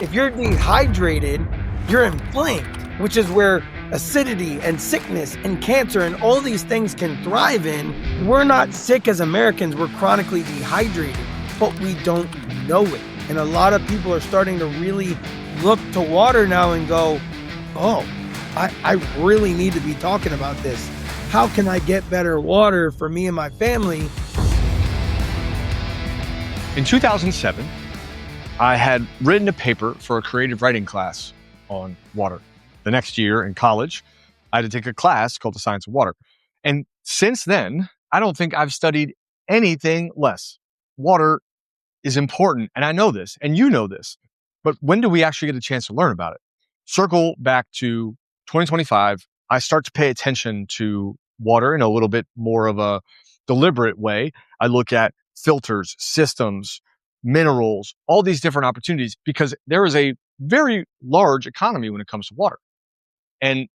If you're dehydrated, you're inflamed, which is where acidity and sickness and cancer and all these things can thrive in. We're not sick as Americans, we're chronically dehydrated, but we don't know it. And a lot of people are starting to really look to water now and go, oh, I really need to be talking about this. How can I get better water for me and my family? In 2007, I had written a paper for a creative writing class on water. The next year in college, I had to take a class called The Science of Water. And since then, I don't think I've studied anything less. Water is important, and I know this, and you know this. But when do we actually get a chance to learn about it? Circle back to 2025, I start to pay attention to water in a little bit more of a deliberate way. I look at filters, systems, minerals, all these different opportunities, because there is a very large economy when it comes to water. And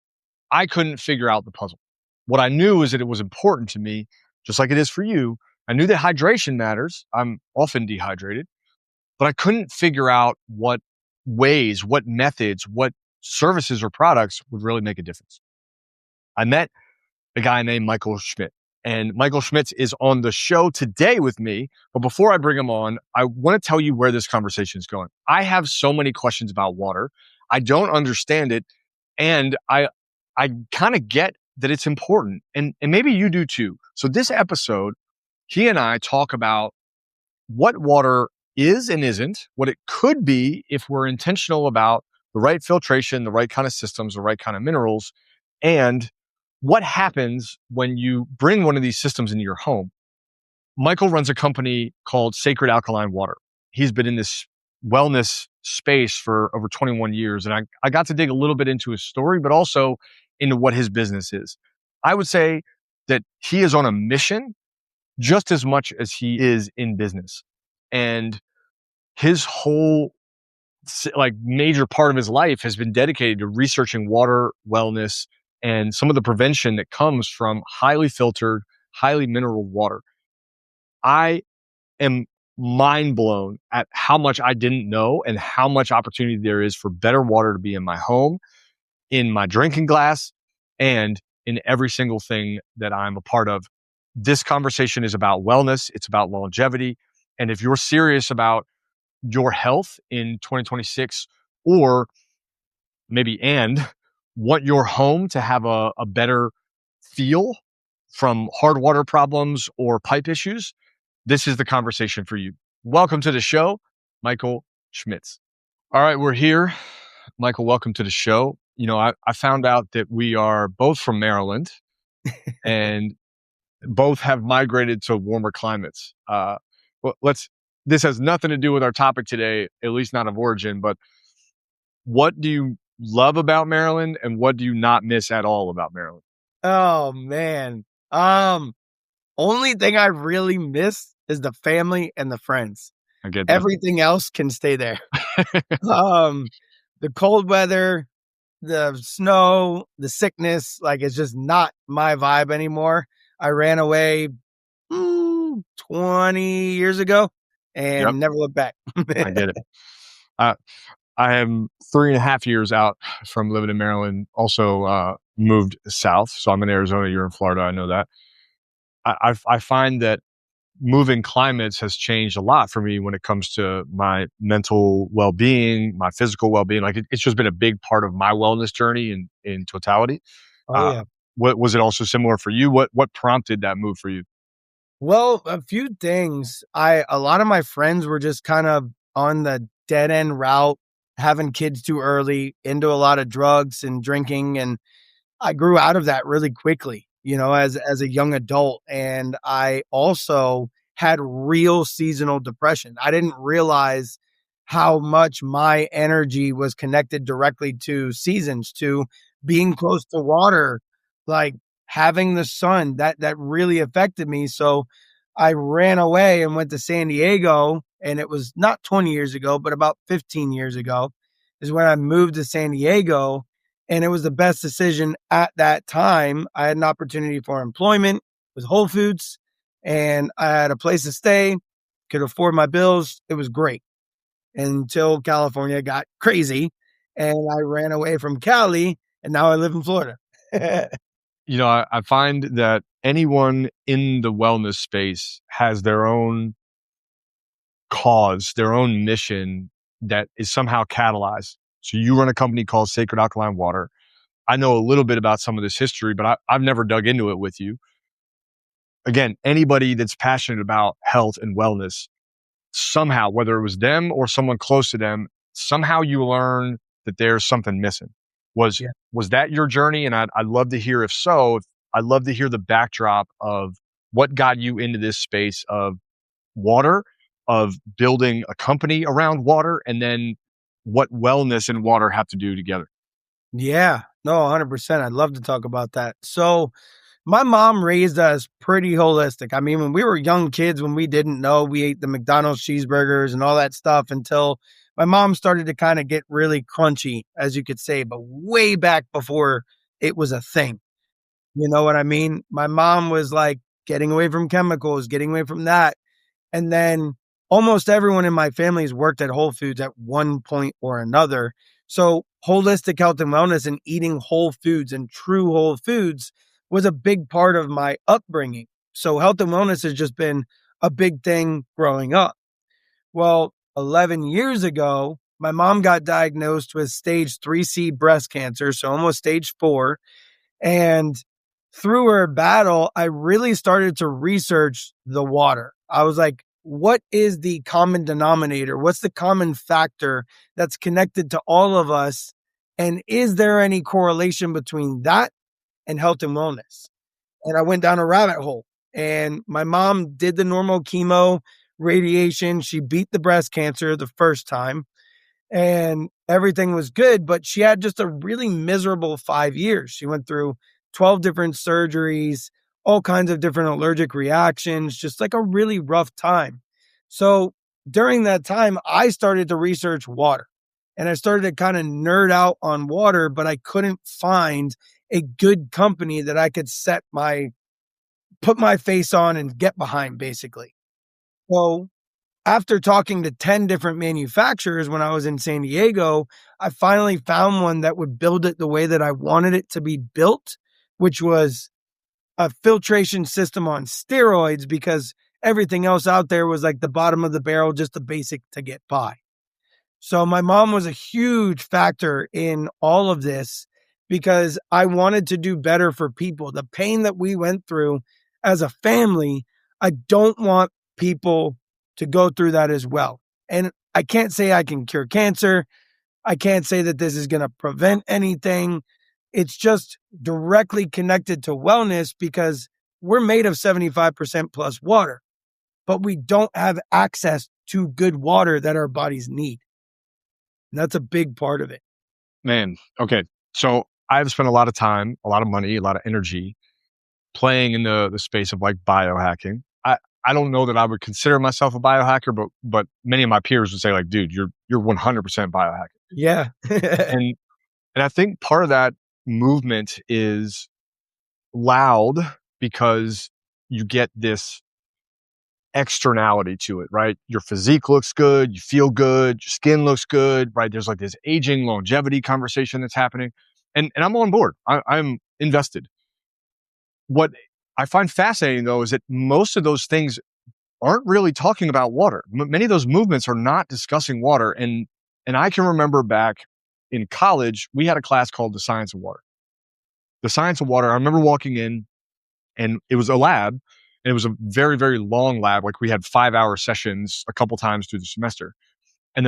I couldn't figure out the puzzle. What I knew is that it was important to me, just like it is for you. I knew that hydration matters. I'm often dehydrated, but I couldn't figure out what ways, what methods, what services or products would really make a difference. I met a guy named Mikaal Schmitz, and Mikaal Schmitz is on the show today with me. But before I bring him on, I want to tell you where this conversation is going. I have so many questions about water. I don't understand it. And I kind of get that it's important, and maybe you do too. So this episode, he and I talk about what water is and isn't, what it could be if we're intentional about the right filtration, the right kind of systems, the right kind of minerals, and what happens when you bring one of these systems into your home. Mikaal runs a company called Sacred Alkaline Water. He's been in this wellness space for over 21 years. And I got to dig a little bit into his story, but also into what his business is. I would say that he is on a mission just as much as he is in business. And his whole major part of his life has been dedicated to researching water wellness and some of the prevention that comes from highly filtered, highly mineral water. I am mind blown at how much I didn't know and how much opportunity there is for better water to be in my home, in my drinking glass, and in every single thing that I'm a part of. This conversation is about wellness. It's about longevity. And if you're serious about your health in 2026, or maybe want your home to have a better feel from hard water problems or pipe issues, this is the conversation for you. Welcome to the show, Mikaal Schmitz. All right, we're here. Mikaal, welcome to the show. You know, I found out that we are both from Maryland and both have migrated to warmer climates. This has nothing to do with our topic today, at least not of origin, but what do you love about Maryland and what do you not miss at all about Maryland? Oh, man. Only thing I really miss is the family and the friends. I get that. Everything else can stay there. The cold weather, the snow, the sickness, it's just not my vibe anymore. I ran away 20 years ago and never looked back. I get it. I am 3.5 years out from living in Maryland, also moved south. So I'm in Arizona, you're in Florida, I know that. I find that moving climates has changed a lot for me when it comes to my mental well-being, my physical well-being. It's just been a big part of my wellness journey in totality. Oh, yeah. What was it also similar for you? What prompted that move for you? Well, a few things. A lot of my friends were just kind of on the dead end route, having kids too early, into a lot of drugs and drinking. And I grew out of that really quickly, as a young adult. And I also had real seasonal depression. I didn't realize how much my energy was connected directly to seasons, to being close to water, having the sun. That really affected me. So I ran away and went to San Diego, and it was not 20 years ago, but about 15 years ago is when I moved to San Diego. And it was the best decision at that time. I had an opportunity for employment with Whole Foods, and I had a place to stay, could afford my bills. It was great. until California got crazy and I ran away from Cali and now I live in Florida. I find that anyone in the wellness space has their own cause, their own mission that is somehow catalyzed. So you run a company called Sacred Alkaline Water. I know a little bit about some of this history, but I've never dug into it with you. Again, anybody that's passionate about health and wellness, somehow, whether it was them or someone close to them, somehow you learn that there's something missing. Was Yeah. was that your journey? And I'd love to hear if so. I'd love to hear the backdrop of what got you into this space of water, of building a company around water, and then what wellness and water have to do together. Yeah. No, 100%. I'd love to talk about that. So, my mom raised us pretty holistic. I mean, when we were young kids, when we didn't know, we ate the McDonald's cheeseburgers and all that stuff until my mom started to kind of get really crunchy, as you could say, but way back before it was a thing. You know what I mean? My mom was like getting away from chemicals, getting away from that. And then almost everyone in my family has worked at Whole Foods at one point or another. So holistic health and wellness and eating whole foods and true whole foods was a big part of my upbringing. So health and wellness has just been a big thing growing up. Well, 11 years ago, my mom got diagnosed with stage 3C breast cancer, so almost stage 4. And through her battle, I really started to research the water. I was like, what is the common denominator? What's the common factor that's connected to all of us? And is there any correlation between that and health and wellness? And I went down a rabbit hole. And my mom did the normal chemo, radiation. She beat the breast cancer the first time and everything was good, but she had just a really miserable 5 years. She went through 12 different surgeries, all kinds of different allergic reactions, just like a really rough time. So during that time, I started to research water and I started to kind of nerd out on water, but I couldn't find a good company that I could put my face on and get behind basically. So after talking to 10 different manufacturers when I was in San Diego, I finally found one that would build it the way that I wanted it to be built, which was a filtration system on steroids because everything else out there was like the bottom of the barrel, just the basic to get by. So my mom was a huge factor in all of this because I wanted to do better for people. The pain that we went through as a family, I don't want people to go through that as well. And I can't say I can cure cancer. I can't say that this is going to prevent anything. It's just directly connected to wellness because we're made of 75% plus water, but we don't have access to good water that our bodies need. And that's a big part of it. Man, okay. So I've spent a lot of time, a lot of money, a lot of energy playing in the space of like biohacking. I don't know that I would consider myself a biohacker, but many of my peers would say like, dude, you're 100% biohacker. Yeah. And and I think part of that movement is loud because you get this externality to it, right? Your physique looks good, you feel good, your skin looks good, right? There's like this aging longevity conversation that's happening. And I'm on board. I'm invested. What I find fascinating though is that most of those things aren't really talking about water. Many of those movements are not discussing water. And I can remember back in college, we had a class called the Science of Water. The Science of Water, I remember walking in and it was a lab and it was a very, very long lab. Like we had 5-hour sessions a couple times through the semester. And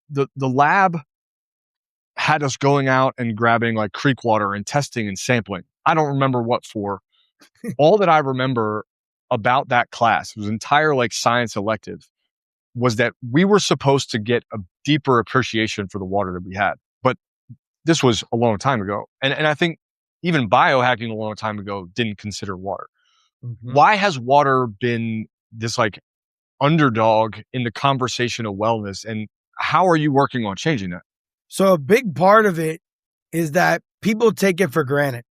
the lab had us going out and grabbing like creek water and testing and sampling. I don't remember what for. All that I remember about that class, it was entire like science elective, was that we were supposed to get a deeper appreciation for the water that we had. But this was a long time ago. And I think even biohacking a long time ago didn't consider water. Mhm. Why has water been this like underdog in the conversation of wellness? And how are you working on changing that? So a big part of it is that people take it for granted.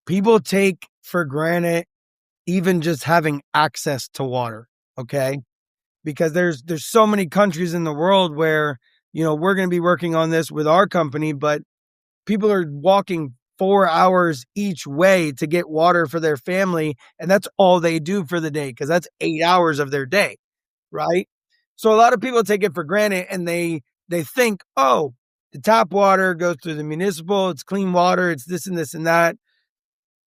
People take for granted even just having access to water. Okay. because there's so many countries in the world where, we're going to be working on this with our company, but people are walking 4 hours each way to get water for their family. And that's all they do for the day, because that's 8 hours of their day. Right. So a lot of people take it for granted, and they think, oh, the tap water goes through the municipal, it's clean water, it's this and that,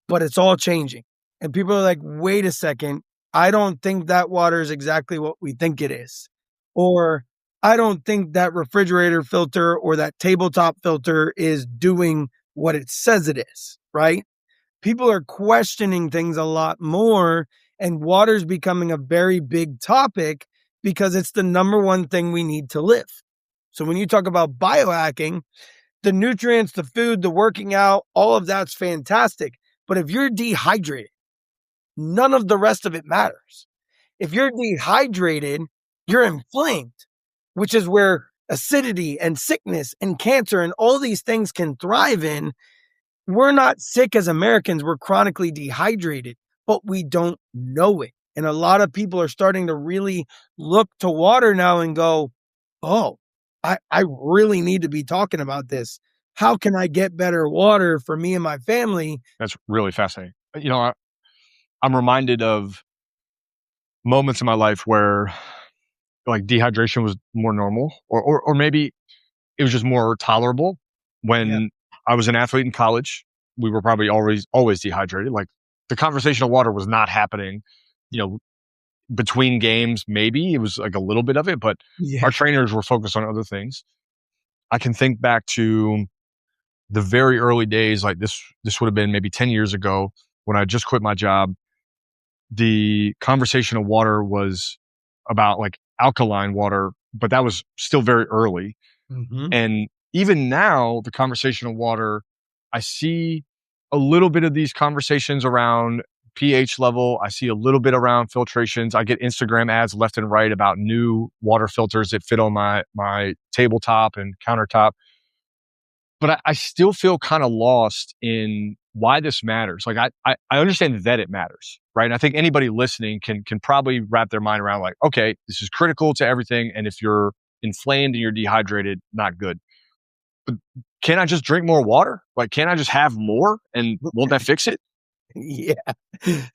but it's all changing. And people are like, wait a second, I don't think that water is exactly what we think it is. Or I don't think that refrigerator filter or that tabletop filter is doing what it says it is, right? People are questioning things a lot more, and water's becoming a very big topic because it's the number one thing we need to live. So when you talk about biohacking, the nutrients, the food, the working out, all of that's fantastic. But if you're dehydrated, none of the rest of it matters. If you're dehydrated, you're inflamed, which is where acidity and sickness and cancer and all these things can thrive in. We're not sick as Americans. We're chronically dehydrated, but we don't know it. And a lot of people are starting to really look to water now and go, oh, I really need to be talking about this. How can I get better water for me and my family? That's really fascinating. I'm reminded of moments in my life where like dehydration was more normal, or maybe it was just more tolerable. When I was an athlete in college, we were probably always dehydrated. Like the conversation of water was not happening, between games. Maybe it was like a little bit of it, but our trainers were focused on other things. I can think back to the very early days, like this would have been maybe 10 years ago when I just quit my job. The conversation of water was about like alkaline water, but that was still very early. Mm-hmm. And even now, the conversation of water, I see a little bit of these conversations around pH level. I see a little bit around filtrations. I get Instagram ads left and right about new water filters that fit on my tabletop and countertop. But I still feel kind of lost in why this matters. Like I understand that it matters, right? And I think anybody listening can probably wrap their mind around like, okay, this is critical to everything. And if you're inflamed and you're dehydrated, not good. But can I just drink more water? Like, can I just have more and won't that fix it? Yeah,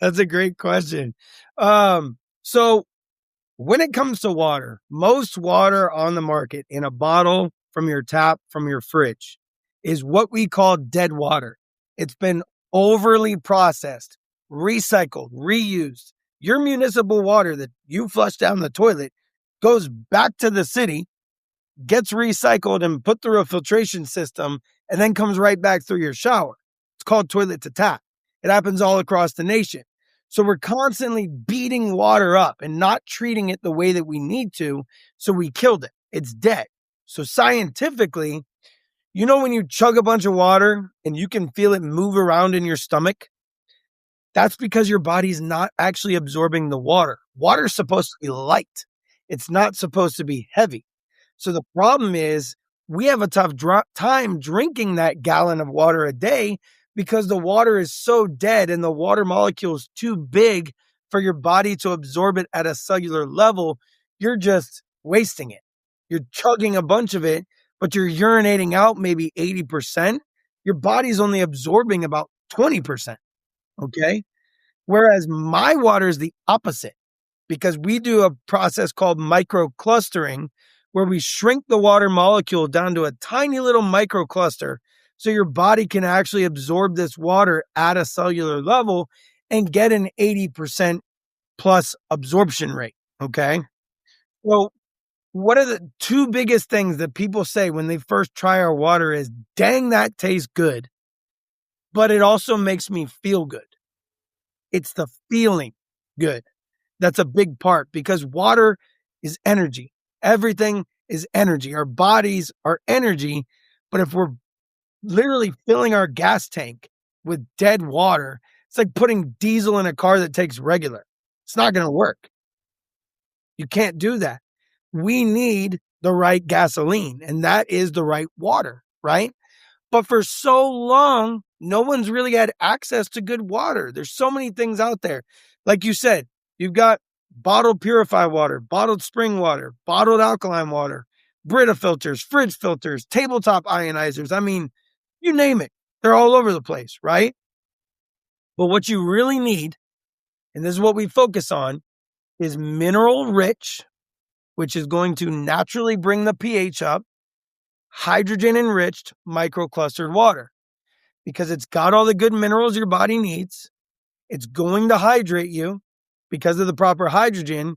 that's a great question. So when it comes to water, most water on the market in a bottle from your tap, from your fridge, is what we call dead water. It's been overly processed, recycled, reused. Your municipal water that you flush down the toilet goes back to the city, gets recycled and put through a filtration system, and then comes right back through your shower. It's called toilet to tap. It happens all across the nation. So we're constantly beating water up and not treating it the way that we need to. So we killed it. It's dead. So scientifically, when you chug a bunch of water and you can feel it move around in your stomach, that's because your body's not actually absorbing the water. Water is supposed to be light. It's not supposed to be heavy. So the problem is we have a tough time drinking that gallon of water a day because the water is so dead and the water molecule is too big for your body to absorb it at a cellular level. You're just wasting it. You're chugging a bunch of it, but you're urinating out maybe 80%. Your body's only absorbing about 20%. Okay. Whereas my water is the opposite, because we do a process called microclustering, where we shrink the water molecule down to a tiny little microcluster so your body can actually absorb this water at a cellular level and get an 80% plus absorption rate. Okay. Well, what are the two biggest things that people say when they first try our water is, dang, that tastes good, but it also makes me feel good. It's the feeling good. That's a big part, because water is energy. Everything is energy. Our bodies are energy. But if we're literally filling our gas tank with dead water, it's like putting diesel in a car that takes regular. It's not going to work. You can't do that. We need the right gasoline, and that is the right water, right? But for so long, no one's really had access to good water. There's so many things out there. Like you said, you've got bottled purified water, bottled spring water, bottled alkaline water, Brita filters, fridge filters, tabletop ionizers. I mean, you name it. They're all over the place, right? But what you really need, and this is what we focus on, is mineral rich, which is going to naturally bring the pH up, hydrogen enriched microclustered water, because it's got all the good minerals your body needs. It's going to hydrate you because of the proper hydrogen,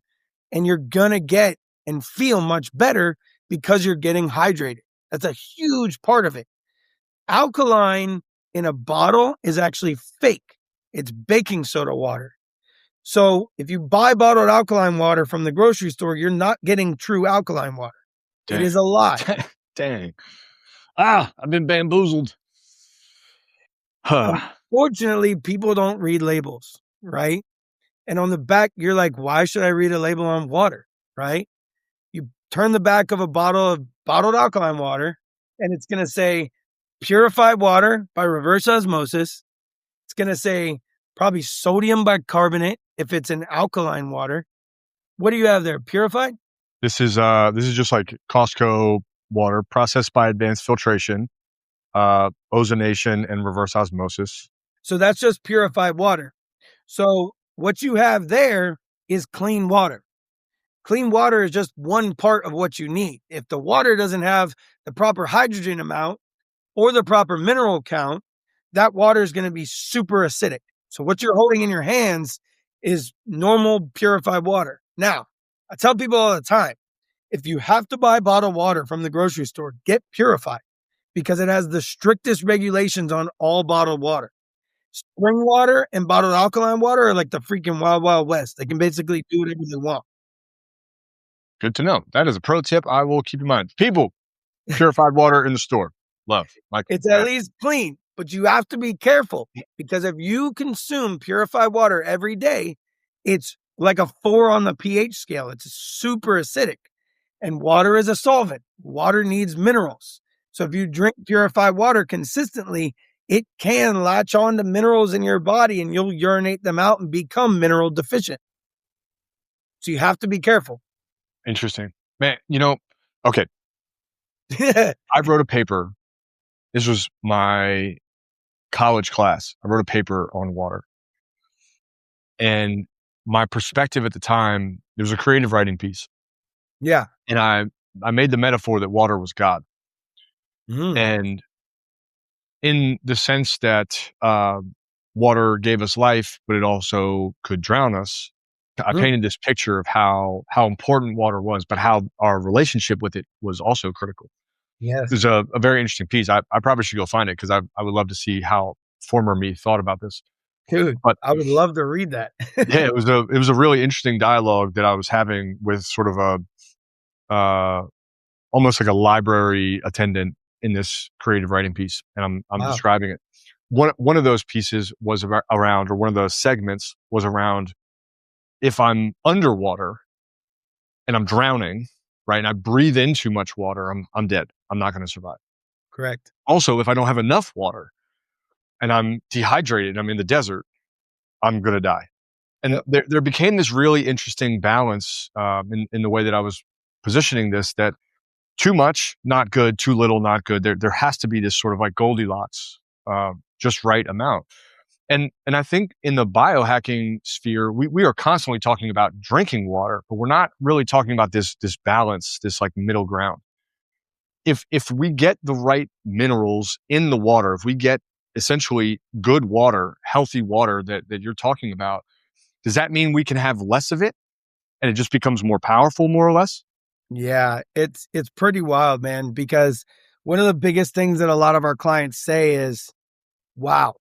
and you're going to get and feel much better because you're getting hydrated. That's a huge part of it. Alkaline in a bottle is actually fake. It's baking soda water. So if you buy bottled alkaline water from the grocery store, you're not getting true alkaline water. Dang. It is a lie. Dang. I've been bamboozled. Unfortunately, people don't read labels, right? And on the back, you're like, why should I read a label on water, right? You turn the back of a bottle of bottled alkaline water, and it's going to say purified water by reverse osmosis. It's going to say probably sodium bicarbonate if it's an alkaline water. What do you have there? Purified? This is just like Costco water processed by advanced filtration, ozonation, and reverse osmosis. So that's just purified water. So what you have there is clean water. Clean water is just one part of what you need. If the water doesn't have the proper hydrogen amount or the proper mineral count, that water is going to be super acidic. So what you're holding in your hands is normal purified water. Now, I tell people all the time, if you have to buy bottled water from the grocery store, get purified because it has the strictest regulations on all bottled water. Spring water and bottled alkaline water are like the freaking wild, wild west. They can basically do whatever they want. Good to know. That is a pro tip I will keep in mind. People, purified water in the store. Love. Mikaal. It's at least clean, but you have to be careful because if you consume purified water every day, it's like a 4 on the pH scale. It's super acidic, and water is a solvent. Water needs minerals. So if you drink purified water consistently, it can latch on to minerals in your body and you'll urinate them out and become mineral deficient. So you have to be careful. Interesting. Man, okay. I wrote a paper. This was my college class. I wrote a paper on water. And my perspective at the time, there was a creative writing piece. Yeah. And I made the metaphor that water was God. And in the sense that water gave us life, but it also could drown us, I painted this picture of how important water was, but how our relationship with it was also critical. Yes. There's a very interesting piece. I probably should go find it because I would love to see how former me thought about this. Dude, But I would love to read that. yeah, it was a really interesting dialogue that I was having with sort of a almost like a library attendant in this creative writing piece, and I'm Wow. describing it. One of those pieces was around, or one of those segments was around, if I'm underwater and I'm drowning, right, and I breathe in too much water, I'm dead. I'm not going to survive. Correct. Also, if I don't have enough water and I'm dehydrated, I'm in the desert, I'm going to die. And there became this really interesting balance in the way that I was positioning this, that too much, not good, too little, not good. There has to be this sort of like Goldilocks, just right amount. And I think in the biohacking sphere, we are constantly talking about drinking water, but we're not really talking about this balance, this like middle ground. If we get the right minerals in the water, if we get essentially good water, healthy water that you're talking about, does that mean we can have less of it and it just becomes more powerful, more or less? Yeah, it's pretty wild, man, because one of the biggest things that a lot of our clients say is, wow,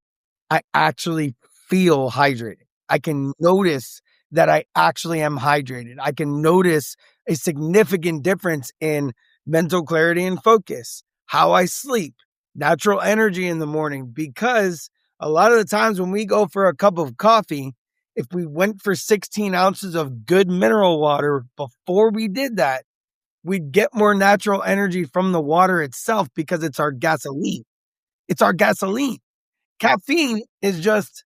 I actually feel hydrated. I can notice that I actually am hydrated. I can notice a significant difference in mental clarity and focus, how I sleep, natural energy in the morning, because a lot of the times when we go for a cup of coffee, if we went for 16 ounces of good mineral water before we did that, we'd get more natural energy from the water itself because it's our gasoline. It's our gasoline. Caffeine is just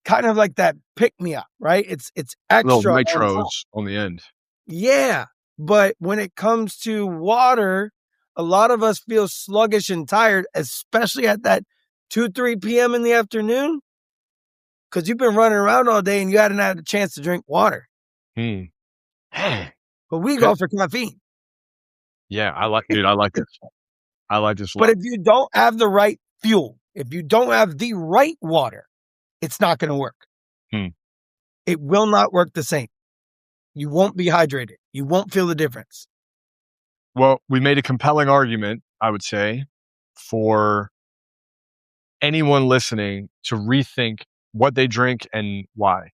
kind of like that pick me up, right? It's Little extra on top. nitros on the end. Yeah. But when it comes to water, a lot of us feel sluggish and tired, especially at that 2, 3 p.m. in the afternoon, because you've been running around all day and you hadn't had a chance to drink water. Hmm. But we Okay. go for caffeine. Yeah, I like this. I like this a But lot. if you don't have the right fuel, if you don't have the right water, it's not going to work. Hmm. It will not work the same. You won't be hydrated. You won't feel the difference. Well, we made a compelling argument, I would say, for anyone listening to rethink what they drink and why.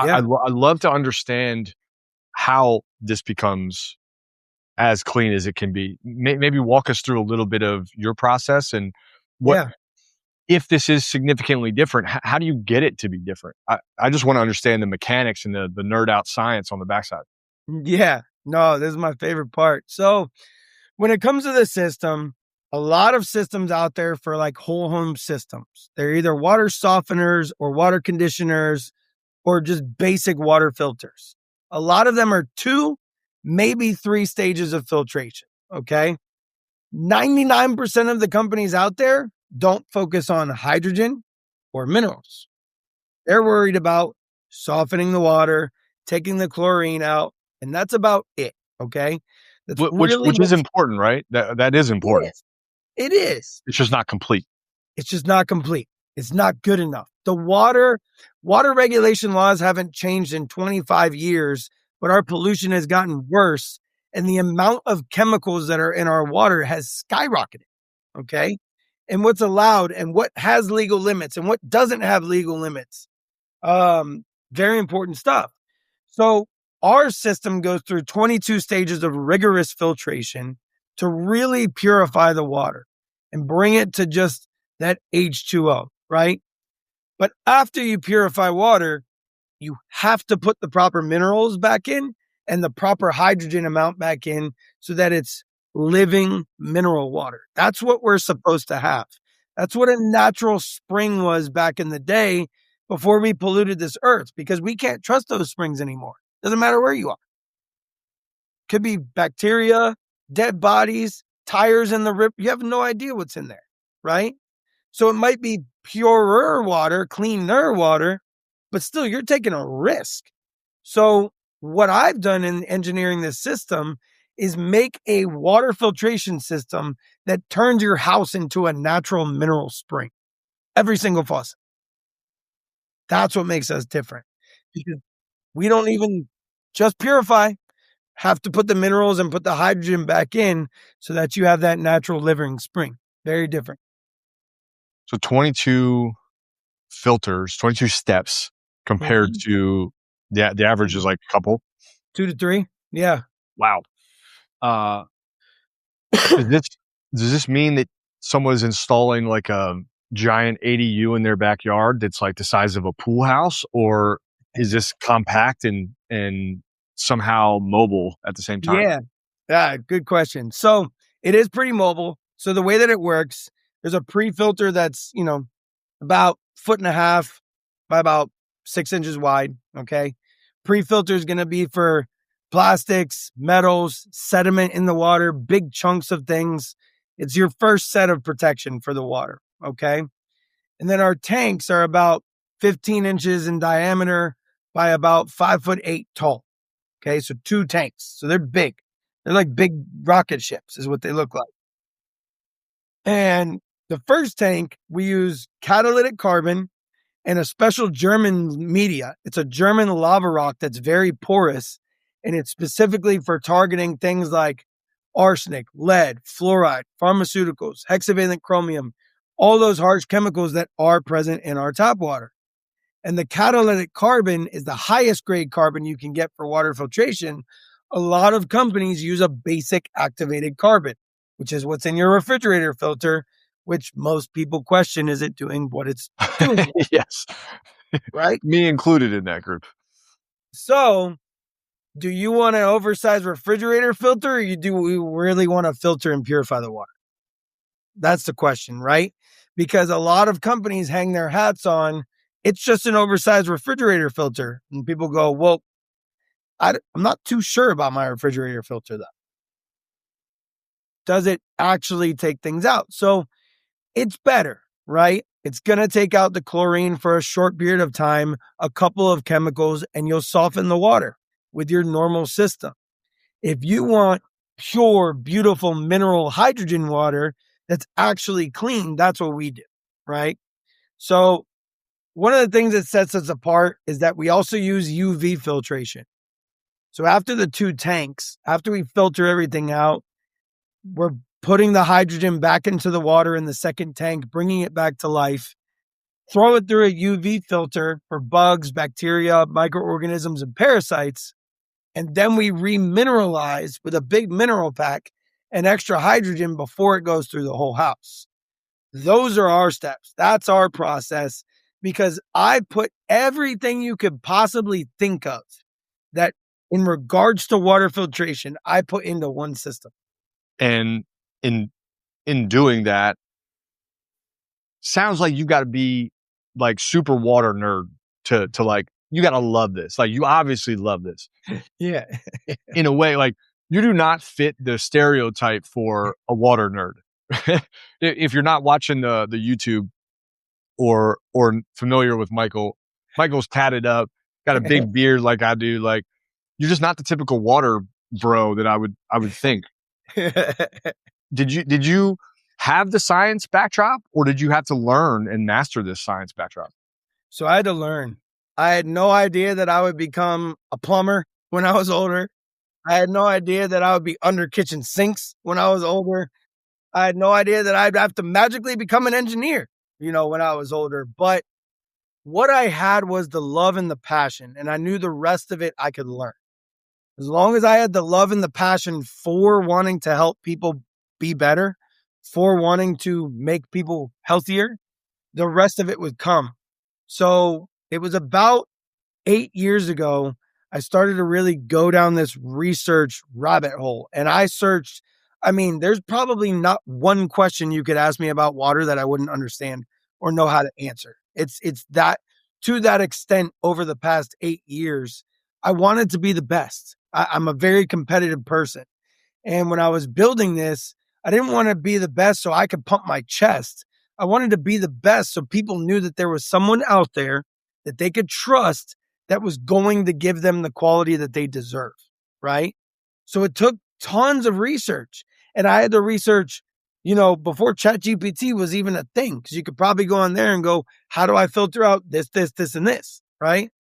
Yeah. I'd love to understand how this becomes as clean as it can be. Maybe walk us through a little bit of your process and what, Yeah. if this is significantly different, how do you get it to be different? I just want to understand the mechanics and the nerd out science on the backside. Yeah. No, this is my favorite part. So when it comes to the system, a lot of systems out there for like whole home systems, they're either water softeners or water conditioners or just basic water filters. A lot of them are 2, maybe 3 stages of filtration. Okay. 99% of the companies out there don't focus on hydrogen or minerals. They're worried about softening the water, taking the chlorine out, and that's about it. Okay. That's really Which is what's important, right? That is it important. is. It is. It's just not complete. It's just not complete. It's not good enough. The water regulation laws haven't changed in 25 years, but our pollution has gotten worse and the amount of chemicals that are in our water has skyrocketed. Okay? And what's allowed and what has legal limits and what doesn't have legal limits. Very important stuff. So our system goes through 22 stages of rigorous filtration to really purify the water and bring it to just that H2O, right? But after you purify water, you have to put the proper minerals back in and the proper hydrogen amount back in so that it's living mineral water. That's what we're supposed to have. That's what a natural spring was back in the day before we polluted this earth because we can't trust those springs anymore. Doesn't matter where you are. Could be bacteria, dead bodies, tires in the rip. You have no idea what's in there, right? So it might be purer water, cleaner water, but still you're taking a risk. So what I've done in engineering this system is make a water filtration system that turns your house into a natural mineral spring. Every single faucet. That's what makes us different. Because we don't even just purify, have to put the minerals and put the hydrogen back in so that you have that natural living spring. Very different. So 22 filters, 22 steps compared Mhm. to the average is like a couple. 2 to 3. Yeah. Wow. Uh, does this does this mean that someone's installing like a giant ADU in their backyard that's like the size of a pool house, or is this compact and somehow mobile at the same time? Yeah. Yeah. Good question. So it is pretty mobile. So the way that it works, there's a pre-filter that's, about 1.5 foot by about 6 inches wide. Okay. Pre-filter is going to be for plastics, metals, sediment in the water, big chunks of things. It's your first set of protection for the water. Okay. And then our tanks are about 15 inches in diameter by about 5'8" tall. Okay. So 2 tanks. So they're big. They're like big rocket ships, is what they look like. And the first tank, we use catalytic carbon and a special German media. It's a German lava rock that's very porous, and it's specifically for targeting things like arsenic, lead, fluoride, pharmaceuticals, hexavalent chromium, all those harsh chemicals that are present in our tap water. And the catalytic carbon is the highest grade carbon you can get for water filtration. A lot of companies use a basic activated carbon, which is what's in your refrigerator filter, which most people question, is it doing what it's doing, Yes. right? Me included in that group. So, do you want an oversized refrigerator filter or do we really want to filter and purify the water? That's the question, right? Because a lot of companies hang their hats on it's just an oversized refrigerator filter. And people go, well, I'm not too sure about my refrigerator filter though. Does it actually take things out? So it's better, right? It's going to take out the chlorine for a short period of time, a couple of chemicals, and you'll soften the water with your normal system. If you want pure, beautiful mineral hydrogen water that's actually clean, that's what we do, right? So one of the things that sets us apart is that we also use UV filtration. So after the 2 tanks, after we filter everything out, we're putting the hydrogen back into the water in the second tank, bringing it back to life, throw it through a UV filter for bugs, bacteria, microorganisms, and parasites. And then we remineralize with a big mineral pack and extra hydrogen before it goes through the whole house. Those are our steps. That's our process, because I put everything you could possibly think of that in regards to water filtration, I put into one system. And in doing that, sounds like you got to be like super water nerd to like, you got to love this. Like, you obviously love this. Yeah. In a way, like, you do not fit the stereotype for a water nerd. If you're not watching the YouTube or familiar with Michael's tatted up, got a big beard like I do. Like, you're just not the typical water bro that I would think. Did you have the science backdrop, or did you have to learn and master this science backdrop? So I had to learn. I had no idea that I would become a plumber when I was older. I had no idea that I would be under kitchen sinks when I was older. I had no idea that I'd have to magically become an engineer, when I was older. But what I had was the love and the passion, and I knew the rest of it I could learn. As long as I had the love and the passion for wanting to help people be better, for wanting to make people healthier, the rest of it would come. So it was about 8 years ago, I started to really go down this research rabbit hole. And I searched, there's probably not one question you could ask me about water that I wouldn't understand or know how to answer. It's that, to that extent, over the past 8 years, I wanted to be the best. I'm a very competitive person. And when I was building this, I didn't want to be the best so I could pump my chest. I wanted to be the best so people knew that there was someone out there that they could trust that was going to give them the quality that they deserve, right? So it took tons of research. And I had to research, before ChatGPT was even a thing, because you could probably go on there and go, how do I filter out this, and this, right?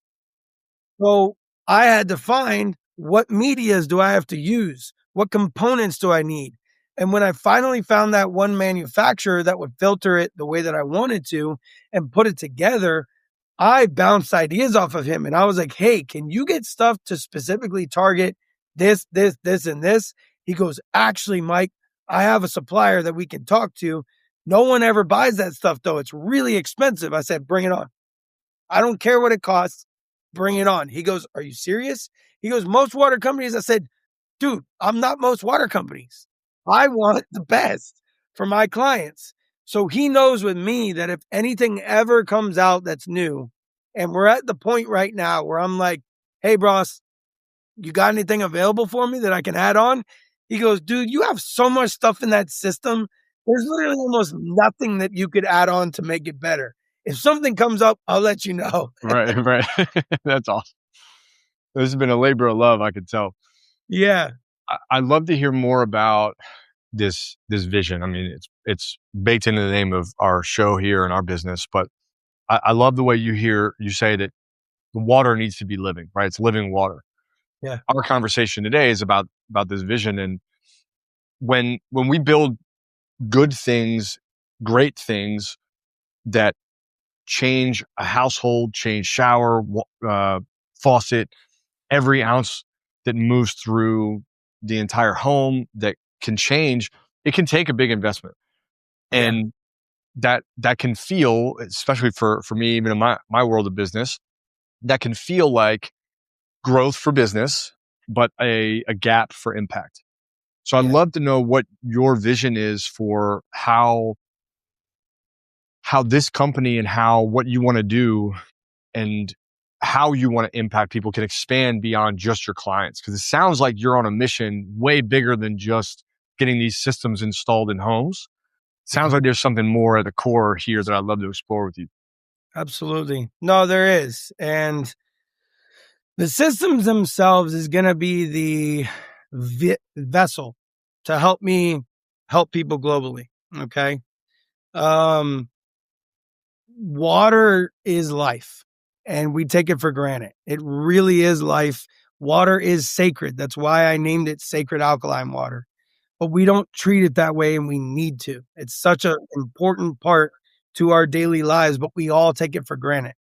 So I had to find, what medias do I have to use? What components do I need? And when I finally found that one manufacturer that would filter it the way that I wanted to and put it together, I bounced ideas off of him. And I was like, hey, can you get stuff to specifically target this, and this? He goes, actually, Mike, I have a supplier that we can talk to. No one ever buys that stuff, though. It's really expensive. I said, bring it on. I don't care what it costs. Bring it on. He goes, are you serious? He goes, most water companies. I said, dude, I'm not most water companies. I want the best for my clients. So he knows with me that if anything ever comes out that's new, and we're at the point right now where I'm like, hey, boss, you got anything available for me that I can add on? He goes, dude, you have so much stuff in that system. There's literally almost nothing that you could add on to make it better. If something comes up, I'll let you know. Right. That's awesome. This has been a labor of love, I could tell. Yeah. I'd love to hear more about this vision. I mean, it's baked into the name of our show here and our business, but I love the way you say that the water needs to be living, right? It's living water. Yeah. Our conversation today is about this vision. And when we build good things, great things that change a household, change shower, faucet, every ounce that moves through the entire home that can change, it can take a big investment. Yeah. And that can feel, especially for me, even in my world of business, that can feel like growth for business, but a gap for impact. So I'd Yeah. love to know what your vision is for how how this company and how what you want to do and how you want to impact people can expand beyond just your clients. Because it sounds like you're on a mission way bigger than just getting these systems installed in homes. Sounds like there's something more at the core here that I'd love to explore with you. Absolutely. No, there is. And the systems themselves is going to be the vessel to help me help people globally. Okay. Um, Water is life and we take it for granted. It really is life. Water is sacred. That's why I named it Sacred Alkaline Water. But we don't treat it that way and we need to. It's such an important part to our daily lives, but we all take it for granted.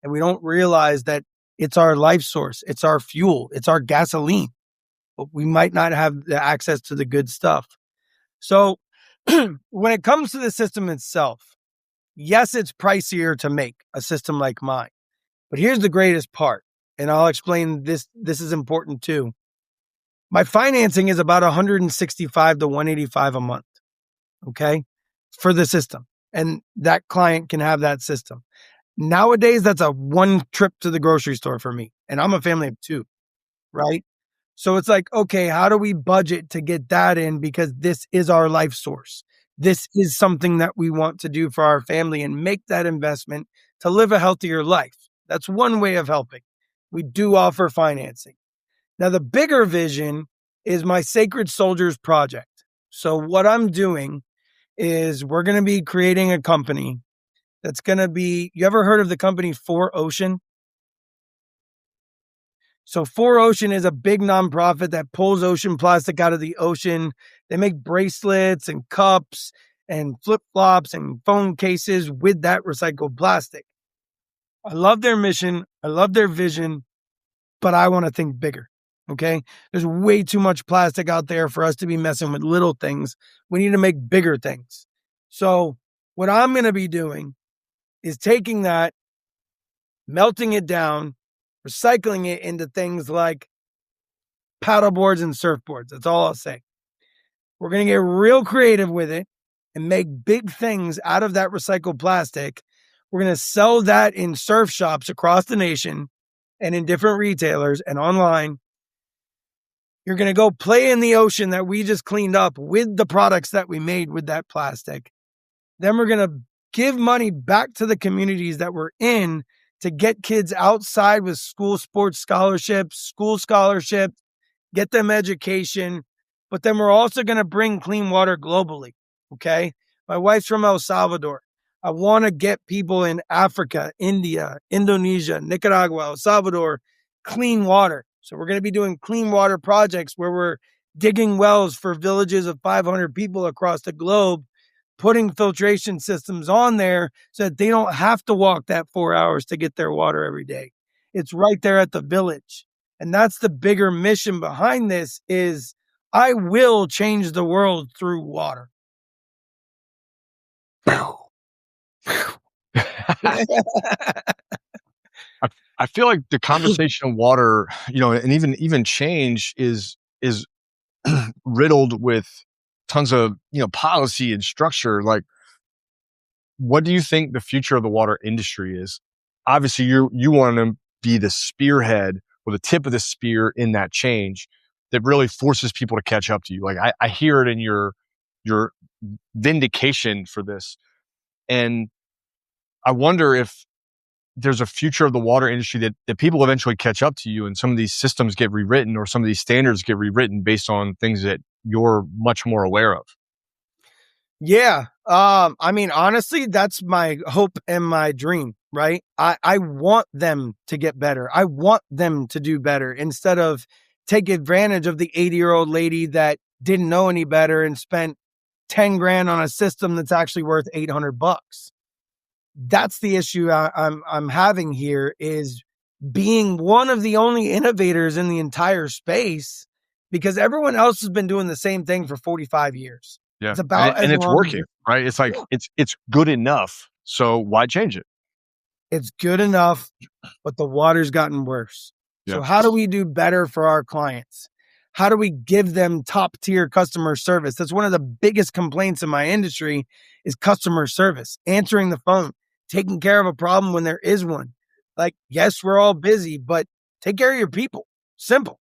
And we don't realize that it's our life source, it's our fuel, it's our gasoline. But we might not have the access to the good stuff. So when it comes to the system itself, yes, it's pricier to make a system like mine. But here's the greatest part, and I'll explain this. This is important too. My financing is about 165 to 185 a month, okay, for the system. And that client can have that system. Nowadays, that's a one trip to the grocery store for me. And I'm a family of two, right? So it's like, okay, how do we budget to get that in? Because this is our life source. This is something that we want to do for our family and make that investment to live a healthier life. That's one way of helping. We do offer financing. Now, the bigger vision is my Sacred Soldiers project. So what I'm doing is we're going to be creating a company that's going to be, you ever heard of the company 4Ocean? So 4Ocean is a big nonprofit that pulls ocean plastic out of the ocean. They make bracelets and cups and flip-flops and phone cases with that recycled plastic. I love their mission. I love their vision, but I want to think bigger. Okay. There's way too much plastic out there for us to be messing with little things. We need to make bigger things. So what I'm going to be doing is taking that, melting it down, recycling it into things like paddle boards and surfboards. That's all I'll say. We're going to get real creative with it and make big things out of that recycled plastic. We're going to sell that in surf shops across the nation and in different retailers and online. You're going to go play in the ocean that we just cleaned up with the products that we made with that plastic. Then we're going to give money back to the communities that we're in to get kids outside with school sports scholarships, get them education. But then we're also going to bring clean water globally. Okay. My wife's from El Salvador. I want to get people in Africa, India, Indonesia, Nicaragua, El Salvador, clean water. So we're going to be doing clean water projects where we're digging wells for villages of 500 people across the globe, putting filtration systems on there so that they don't have to walk that 4 hours to get their water every day. It's right there at the village. And that's the bigger mission behind this is I will change the world through water. I feel like the conversation of water, and even change is riddled with tons of policy and structure. Like, what do you think the future of the water industry is? Obviously, you want to be the spearhead or the tip of the spear in that change that really forces people to catch up to you. Like I hear it in your vindication for this, and I wonder if there's a future of the water industry that people eventually catch up to you and some of these systems get rewritten or some of these standards get rewritten based on things that you're much more aware of. Yeah. I mean, honestly, that's my hope and my dream, right? I want them to get better. I want them to do better instead of take advantage of the 80-year-old lady that didn't know any better and spent 10 grand on a system that's actually worth $800. That's the issue I'm having here is being one of the only innovators in the entire space because everyone else has been doing the same thing for 45 years. Yeah. It's about and it's working, right? It's like, it's good enough. So why change it? It's good enough, but the water's gotten worse. Yeah. So how do we do better for our clients? how do we give them top tier customer service? That's one of the biggest complaints in my industry is customer service, answering the phone, taking care of a problem when there is one. Like, yes, we're all busy, but take care of your people. Simple.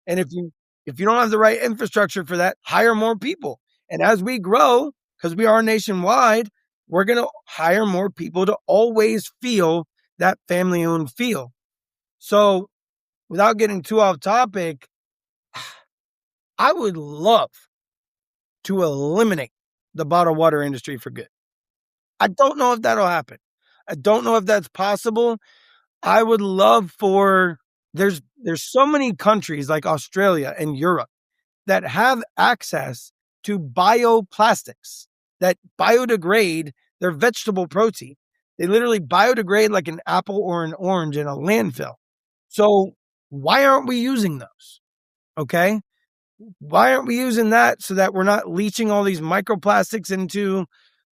And if you don't have the right infrastructure for that, hire more people. And as we grow, because we are nationwide, we're going to hire more people to always feel that family owned feel. So without getting too off topic, I would love to eliminate the bottled water industry for good. I don't know if that'll happen. I don't know if that's possible. I would love for there's so many countries like Australia and Europe that have access to bioplastics that biodegrade their vegetable protein. They literally biodegrade like an apple or an orange in a landfill. So why aren't we using those? Okay. Why aren't we using that so that we're not leaching all these microplastics into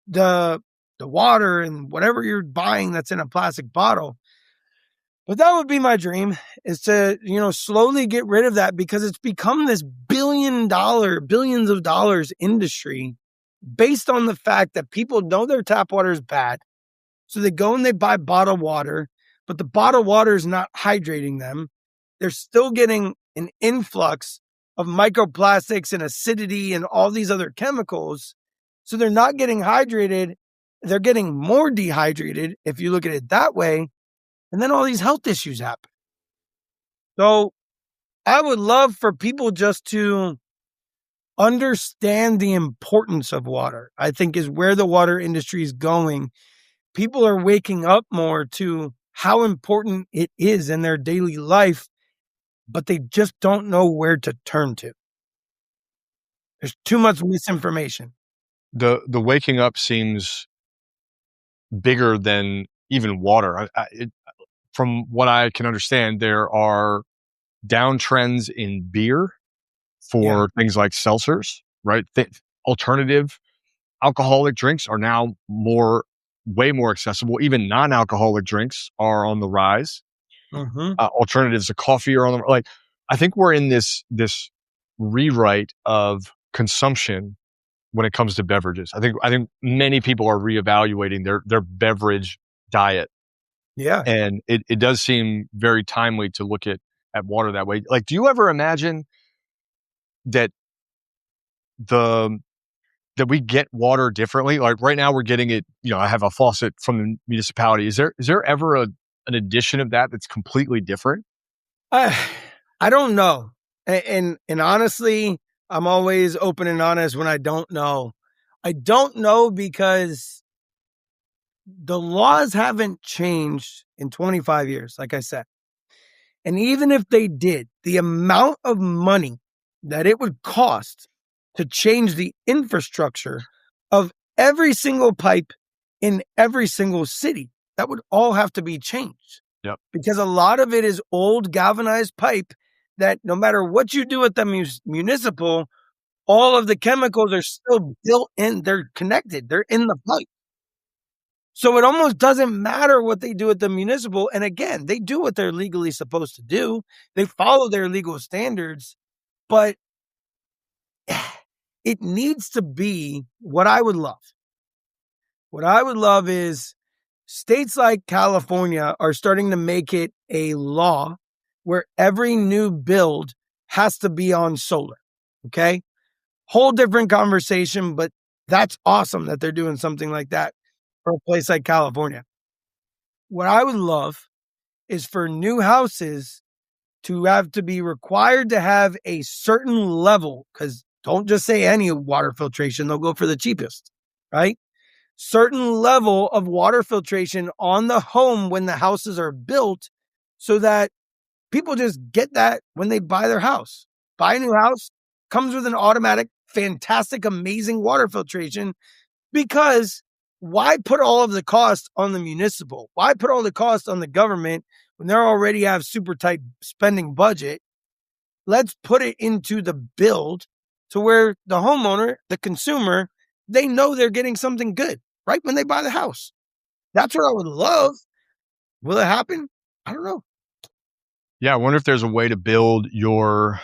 the the water and whatever you're buying that's in a plastic bottle? But that would be my dream, is to, slowly get rid of that, because it's become this billions of dollars industry based on the fact that people know their tap water is bad. So they go and they buy bottled water, but the bottled water is not hydrating them. They're still getting an influx of microplastics and acidity and all these other chemicals. So they're not getting hydrated. They're getting more dehydrated, if you look at it that way. And then all these health issues happen. So I would love for people just to understand the importance of water, I think, is where the water industry is going. People are waking up more to how important it is in their daily life, but they just don't know where to turn to. There's too much misinformation. The waking up seems bigger than even water. From what I can understand, there are downtrends in beer Yeah. for things like seltzers, right? Alternative alcoholic drinks are now way more accessible. Even non-alcoholic drinks are on the rise. Mm-hmm. Alternatives to coffee are on the like. I think we're in this rewrite of consumption when it comes to beverages. I think many people are reevaluating their beverage diet, Yeah. and it does seem very timely to look at water that way. Like, do you ever imagine that the that we get water differently? Like right now we're getting it, I have a faucet from the municipality. Is there ever an addition of that that's completely different? I, I don't know. And honestly, I'm always open and honest when I don't know. I don't know because the laws haven't changed in 25 years, like I said. And even if they did, the amount of money that it would cost to change the infrastructure of every single pipe in every single city, that would all have to be changed. Yep. Because a lot of it is old galvanized pipe that no matter what you do at the municipal, all of the chemicals are still built in, they're connected, they're in the pipe. So it almost doesn't matter what they do at the municipal. And again, they do what they're legally supposed to do. They follow their legal standards, but it needs to be what I would love. What I would love is states like California are starting to make it a law where every new build has to be on solar. Okay. Whole different conversation, but that's awesome that they're doing something like that for a place like California. What I would love is for new houses to have to be required to have a certain level, because don't just say any water filtration, they'll go for the cheapest, right? Certain level of water filtration on the home when the houses are built, so that people just get that when they buy their house. Buy a new house, comes with an automatic, fantastic, amazing water filtration. Because why put all of the cost on the municipal? Why put all the cost on the government when they already have super tight spending budget? Let's put it into the build to where the homeowner, the consumer, they know they're getting something good right when they buy the house. That's what I would love. Will it happen? I don't know. Yeah, I wonder if there's a way to build your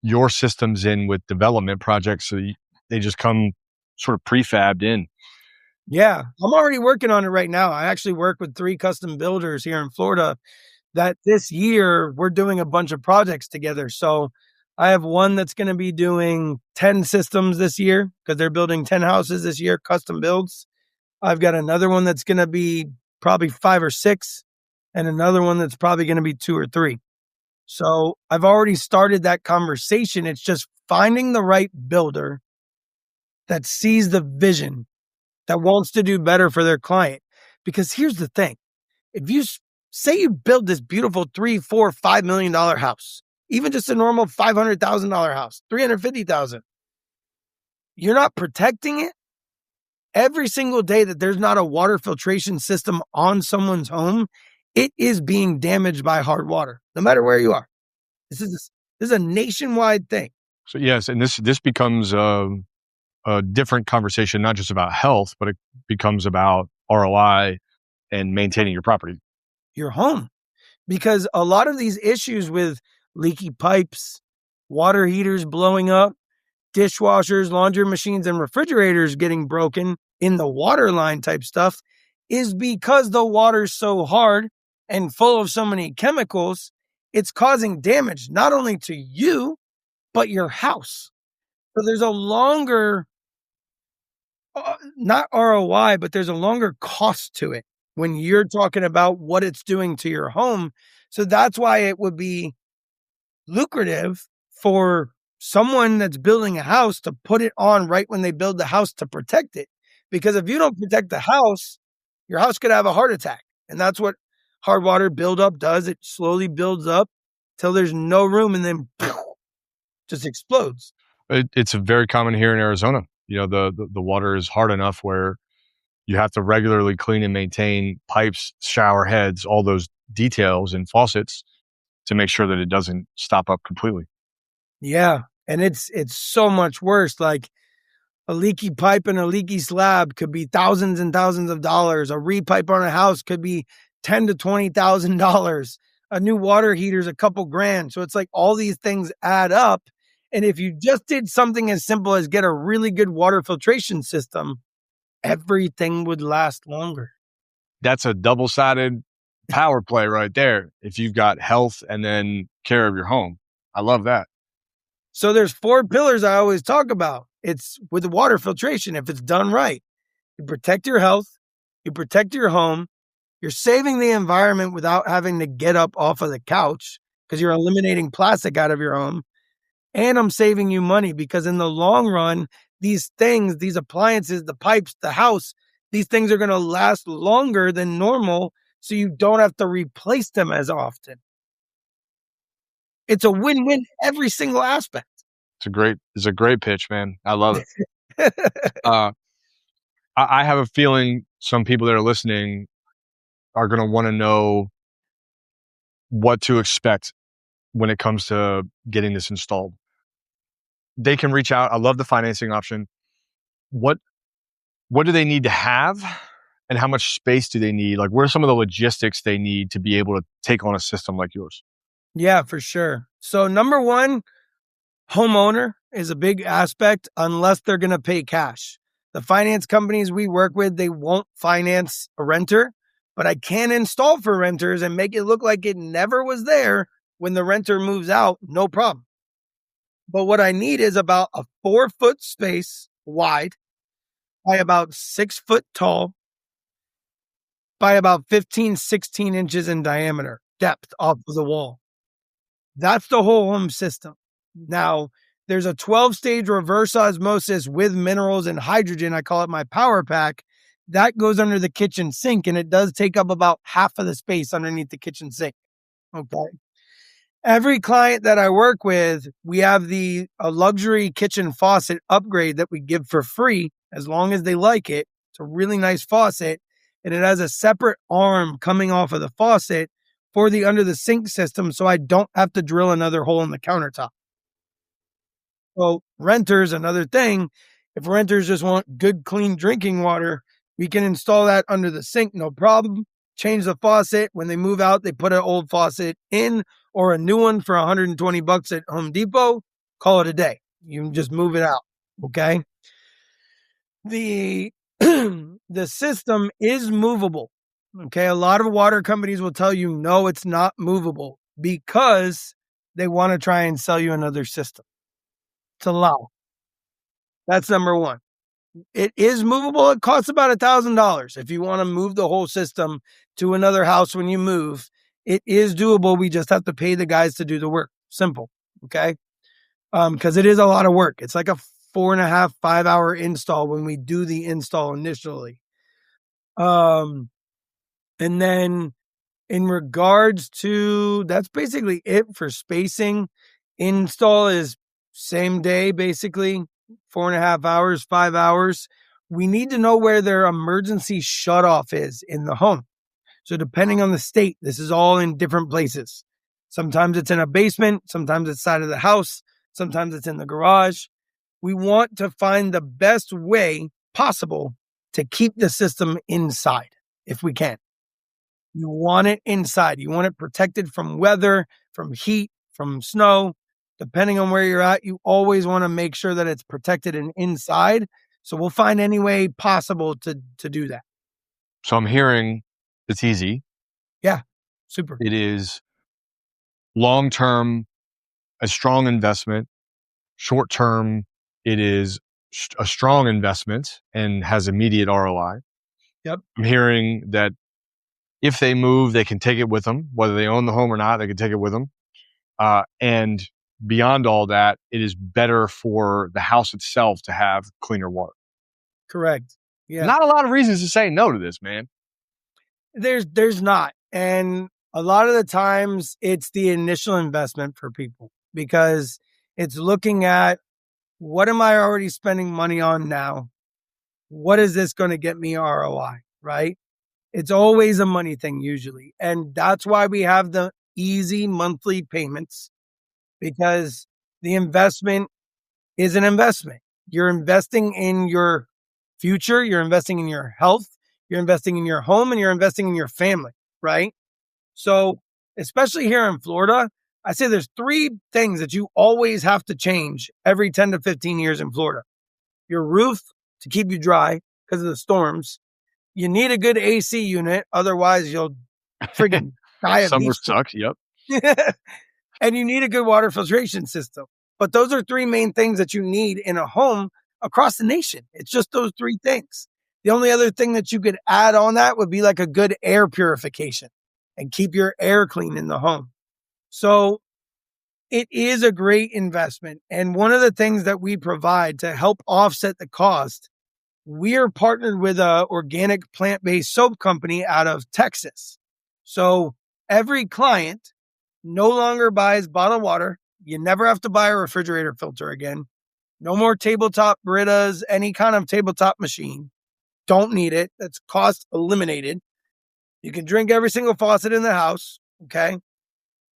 your systems in with development projects, so they just come sort of prefabbed in. Yeah, I'm already working on it right now. I actually work with 3 custom builders here in Florida that this year we're doing a bunch of projects together. So I have one that's going to be doing 10 systems this year because they're building 10 houses this year, custom builds. I've got another one that's going to be probably 5 or 6, and another one that's probably going to be 2 or 3. So I've already started that conversation. It's just finding the right builder that sees the vision, that wants to do better for their client. Because here's the thing. If you say you build this beautiful $3, $4, $5 million house, even just a normal $500,000 house, $350,000, you're not protecting it. Every single day that there's not a water filtration system on someone's home, it is being damaged by hard water, no matter where you are. This is a nationwide thing. So yes, and this becomes a different conversation, not just about health, but it becomes about ROI and maintaining your property, your home. Because a lot of these issues with leaky pipes, water heaters blowing up, dishwashers, laundry machines, and refrigerators getting broken in the water line type stuff is because the water's so hard and full of so many chemicals, it's causing damage not only to you, but your house. So there's a longer, not ROI, but there's a longer cost to it when you're talking about what it's doing to your home. So that's why it would be lucrative for someone that's building a house to put it on right when they build the house to protect it. Because if you don't protect the house, your house could have a heart attack. And that's what hard water buildup does. It slowly builds up till there's no room and then just explodes. It's very common here in Arizona. The water is hard enough where you have to regularly clean and maintain pipes, shower heads, all those details and faucets to make sure that it doesn't stop up completely. Yeah. And it's so much worse. Like a leaky pipe and a leaky slab could be thousands and thousands of dollars. A repipe on a house could be $10,000 to $20,000. A new water heater is a couple grand. So it's like all these things add up. And if you just did something as simple as get a really good water filtration system, everything would last longer. That's a double-sided power play right there. If you've got health and then care of your home. I love that. So there's 4 pillars I always talk about. It's with the water filtration. If it's done right, you protect your health, you protect your home, you're saving the environment without having to get up off of the couch because you're eliminating plastic out of your home. And I'm saving you money because in the long run, these things, these appliances, the pipes, the house, these things are going to last longer than normal. So you don't have to replace them as often. It's a win-win every single aspect. It's a great pitch, man. I love it. I have a feeling some people that are listening are going to want to know what to expect when it comes to getting this installed. They can reach out. I love the financing option. What do they need to have, and how much space do they need? Like, what are some of the logistics they need to be able to take on a system like yours? Yeah, for sure. So number one, homeowner is a big aspect unless they're going to pay cash. The finance companies we work with, they won't finance a renter, but I can install for renters and make it look like it never was there when the renter moves out, no problem. But what I need is about a 4-foot space wide by about 6 foot tall by about 15, 16 inches in diameter, depth off of the wall. That's the whole home system. Now, there's a 12-stage reverse osmosis with minerals and hydrogen. I call it my power pack. That goes under the kitchen sink, and it does take up about half of the space underneath the kitchen sink. Okay. Every client that I work with, we have a luxury kitchen faucet upgrade that we give for free as long as they like it. It's a really nice faucet, and it has a separate arm coming off of the faucet for the under the sink system, so I don't have to drill another hole in the countertop. So renters, another thing, if renters just want good, clean drinking water, we can install that under the sink, no problem. Change the faucet. When they move out, they put an old faucet in or a new one for $120 at Home Depot. call it a day. You can just move it out. Okay. The the system is movable. Okay. A lot of water companies will tell you no, it's not movable because they want to try and sell you another system. It's a lie. That's number one. It is movable. It costs about $1,000 if you want to move the whole system to another house when you move. It is doable. We just have to pay the guys to do the work. Simple. Okay. Because it is a lot of work. It's like a 4.5, 5 hour install when we do the install initially. Um, and then in regards to that's basically it for spacing. Install is same day, basically 4.5 hours, 5 hours. We need to know where their emergency shutoff is in the home. So depending on the state, this is all in different places. Sometimes it's in a basement, sometimes it's side of the house, sometimes it's in the garage. We want to find the best way possible to keep the system inside if we can. You want it inside. You want it protected from weather, from heat, from snow. Depending on where you're at, you always want to make sure that it's protected and inside. So we'll find any way possible to do that. So I'm hearing it's easy. Yeah, super. It is long term, a strong investment. Short term, it is a strong investment and has immediate ROI. Yep. I'm hearing that if they move, they can take it with them, whether they own the home or not, they can take it with them. And beyond all that, it is better for the house itself to have cleaner water. Correct. Yeah. Not a lot of reasons to say no to this, man. There's not. And a lot of the times it's the initial investment for people because it's looking at what am I already spending money on now? What is this going to get me ROI? Right? It's always a money thing usually. And that's why we have the easy monthly payments because the investment is an investment. You're investing in your future. You're investing in your health. You're investing in your home and you're investing in your family, right? So, especially here in Florida, I say there's 3 things that you always have to change every 10 to 15 years in Florida. Your roof to keep you dry because of the storms. You need a good AC unit. Otherwise, you'll friggin' die of Summer heat stroke. sucks. Yep. And you need a good water filtration system. But those are 3 main things that you need in a home across the nation. It's just those 3 things. The only other thing that you could add on that would be like a good air purification and keep your air clean in the home. So it is a great investment. And one of the things that we provide to help offset the cost, we are partnered with an organic plant-based soap company out of Texas. So every client no longer buys bottled water. You never have to buy a refrigerator filter again. No more tabletop Britas, any kind of tabletop machine. Don't need it. That's cost eliminated. You can drink every single faucet in the house. Okay.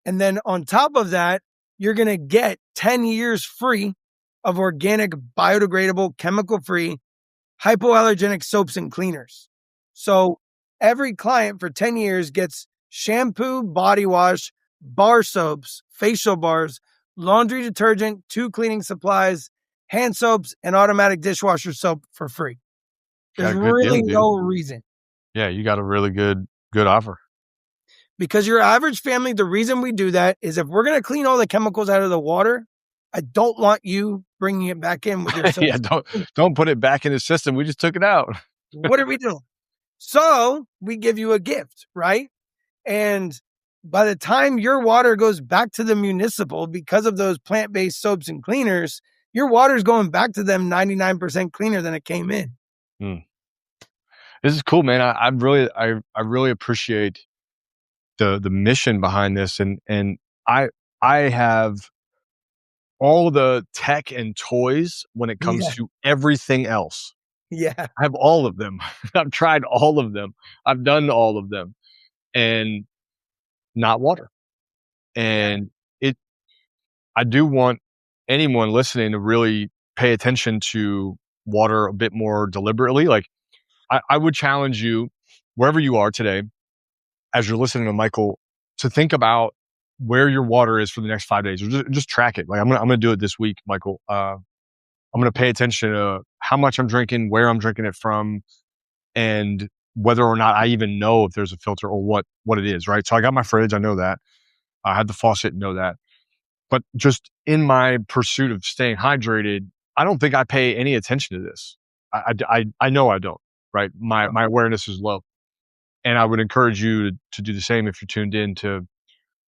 And then on top of that, you're going to get 10 years free of organic, biodegradable, chemical free, hypoallergenic soaps and cleaners. So every client for 10 years gets shampoo, body wash, bar soaps, facial bars, laundry detergent, 2 cleaning supplies, hand soaps, and automatic dishwasher soap for free. There's really no reason. Yeah, you got a really good offer. Because your average family, the reason we do that is if we're going to clean all the chemicals out of the water, I don't want you bringing it back in with your Yeah, don't put it back in the system. We just took it out. What are we doing? So we give you a gift, right? And by the time your water goes back to the municipal because of those plant-based soaps and cleaners, your water's going back to them 99% cleaner than it came in. This is cool, man. I really appreciate the mission behind this, and I have all the tech and toys when it comes to everything else. Yeah. I have all of them. I've tried all of them. I've done all of them, and not water. And I do want anyone listening to really pay attention to water a bit more deliberately. Like I would challenge you wherever you are today, as you're listening to Mikaal, to think about where your water is for the next 5 days, or just track it. Like I'm gonna do it this week, Michael. I'm gonna pay attention to how much I'm drinking, where I'm drinking it from, and whether or not I even know if there's a filter or what it is. Right. So I got my fridge. I know that. I had the faucet. Know that. But just in my pursuit of staying hydrated, I don't think I pay any attention to this. I know I don't. Right. My awareness is low, and I would encourage you to do the same if you're tuned in to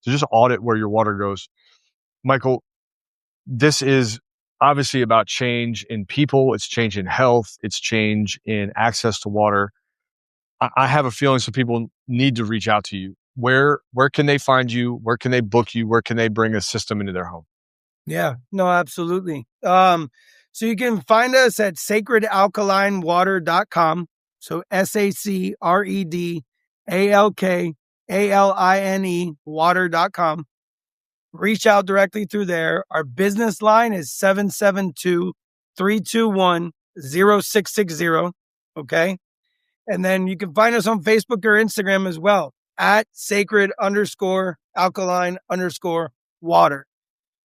just audit where your water goes. Michael, this is obviously about change in people. It's change in health. It's change in access to water. I have a feeling some people need to reach out to you. Where can they find you? Where can they book you? Where can they bring a system into their home? Yeah, no, absolutely. So you can find us at sacredalkalinewater.com. So SACREDALKALINE water.com. Reach out directly through there. Our business line is 772-321-0660. Okay. And then you can find us on Facebook or Instagram as well at sacred_alkaline_water.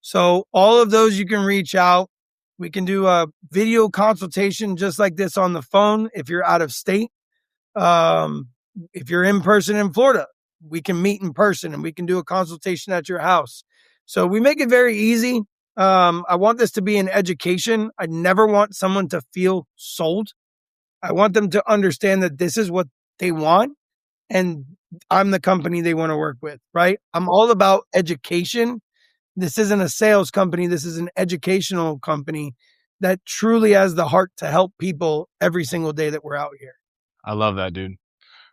So all of those you can reach out. We can do a video consultation just like this on the phone if you're out of state. If you're in person in Florida, we can meet in person and we can do a consultation at your house. So we make it very easy. I want this to be an education. I never want someone to feel sold. I want them to understand that this is what they want and I'm the company they want to work with, right? I'm all about education. This isn't a sales company. This is an educational company that truly has the heart to help people every single day that we're out here. I love that, dude.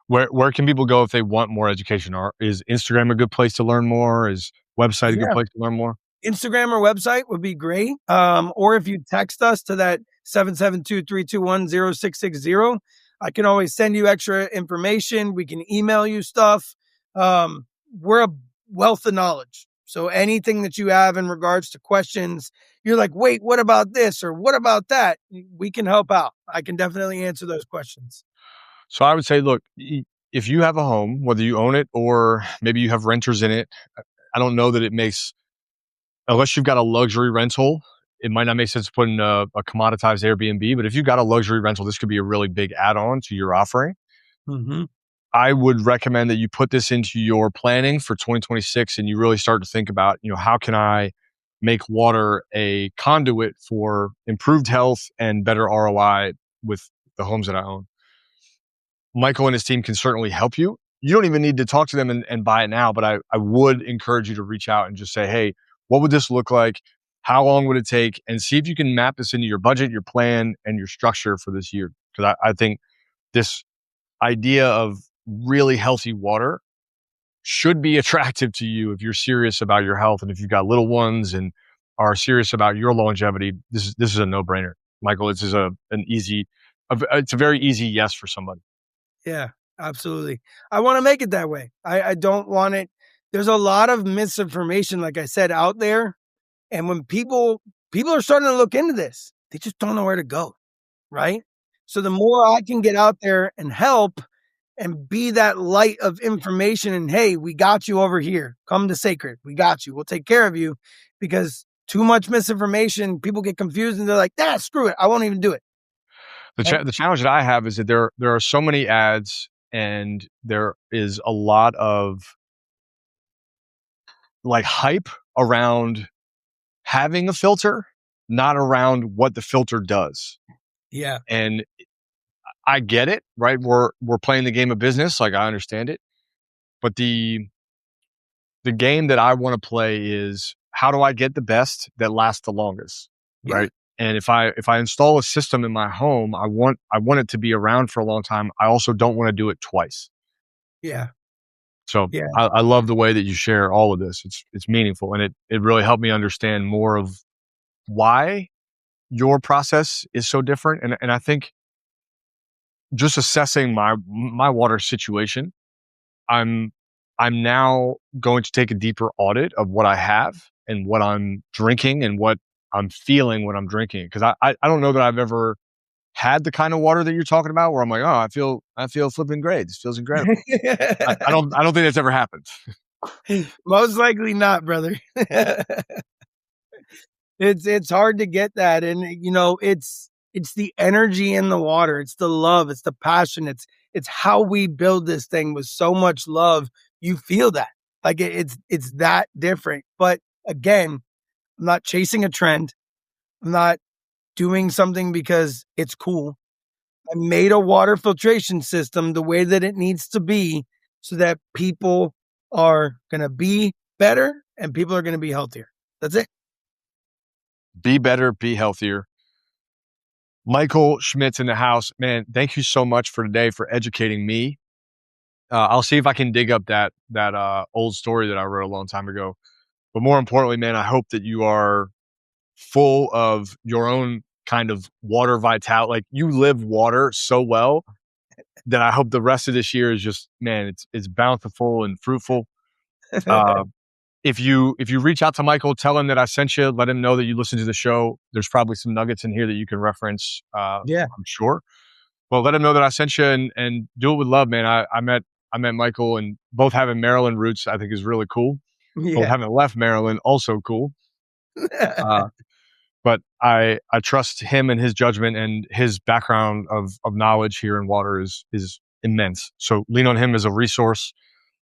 Where can people go if they want more education? Or is Instagram a good place to learn more? Is website a good Yeah. place to learn more? Instagram or website would be great. Or if you text us to that 772-321-0660, I can always send you extra information. We can email you stuff. We're a wealth of knowledge. So anything that you have in regards to questions, you're like, wait, what about this? Or what about that? We can help out. I can definitely answer those questions. So I would say, look, if you have a home, whether you own it or maybe you have renters in it, I don't know that it makes, unless you've got a luxury rental, it might not make sense to put in a commoditized Airbnb. But if you've got a luxury rental, this could be a really big add-on to your offering. Mm-hmm. I would recommend that you put this into your planning for 2026 and you really start to think about, how can I make water a conduit for improved health and better ROI with the homes that I own. Michael and his team can certainly help you. You don't even need to talk to them and buy it now, but I would encourage you to reach out and just say, hey, what would this look like? How long would it take? And see if you can map this into your budget, your plan, and your structure for this year. Because I think this idea of really healthy water should be attractive to you if you're serious about your health and if you've got little ones and are serious about your longevity. This is a no-brainer, Michael. This is it's a very easy yes for somebody. Yeah, absolutely. I want to make it that way. I don't want it. There's a lot of misinformation, like I said, out there. And when people are starting to look into this, they just don't know where to go. Right. So the more I can get out there and help and be that light of information and, hey, we got you over here. Come to Sacred. We got you. We'll take care of you, because too much misinformation, people get confused and they're like, screw it. I won't even do it. The challenge that I have is that there are so many ads and there is a lot of like hype around having a filter, not around what the filter does. Yeah. And I get it, right? We're playing the game of business, like I understand it. But the game that I want to play is, how do I get the best that lasts the longest, Yeah. right? And if I install a system in my home, I want it to be around for a long time. I also don't want to do it twice. Yeah. So Yeah. I love the way that you share all of this. It's meaningful, and it really helped me understand more of why your process is so different. And I think just assessing my water situation, I'm now going to take a deeper audit of what I have and what I'm drinking and what I'm feeling when I'm drinking. Because I don't know that I've ever had the kind of water that you're talking about where I'm like, oh, I feel flipping great. This feels incredible. I don't think that's ever happened. Most likely not, brother. It's hard to get that, and it's the energy in the water, it's the love, it's the passion, it's how we build this thing with so much love. You feel that, like it's that different. But again, I'm not chasing a trend. I'm not doing something because it's cool. I made a water filtration system the way that it needs to be, so that people are gonna be better and people are gonna be healthier. That's it. Be better, be healthier. Mikaal Schmitz in the house. Man, thank you so much for today for educating me. I'll see if I can dig up that old story that I wrote a long time ago. But more importantly, man, I hope that you are full of your own kind of water vitality. Like you live water so well that I hope the rest of this year is just, man, it's bountiful and fruitful. Uh, if you reach out to Mikaal, tell him that I sent you. Let him know that you listened to the show. There's probably some nuggets in here that you can reference. Yeah. I'm sure. Well, let him know that I sent you, and do it with love, man. I met Mikaal, and both having Maryland roots, I think, is really cool. Both Yeah. having left Maryland, also cool. Uh, but I trust him and his judgment, and his background of knowledge here in water is immense. So lean on him as a resource.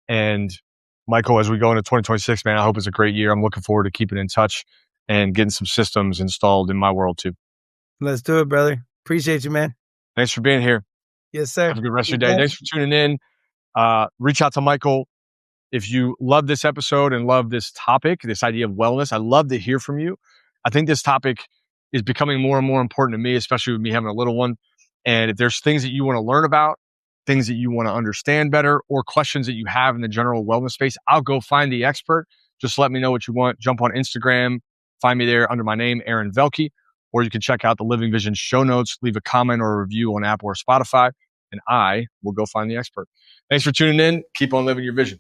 And Mikaal, as we go into 2026, man, I hope it's a great year. I'm looking forward to keeping in touch and getting some systems installed in my world too. Let's do it, brother. Appreciate you, man. Thanks for being here. Yes, sir. Have a good rest of You your day. bet. Thanks for tuning in. Reach out to Mikaal. If you love this episode and love this topic, this idea of wellness, I'd love to hear from you. I think this topic is becoming more and more important to me, especially with me having a little one. And if there's things that you want to learn about, things that you want to understand better, or questions that you have in the general wellness space, I'll go find the expert. Just let me know what you want. Jump on Instagram, find me there under my name, Aaron Velke, or you can check out the Living Vision show notes, leave a comment or a review on Apple or Spotify, and I will go find the expert. Thanks for tuning in. Keep on living your vision.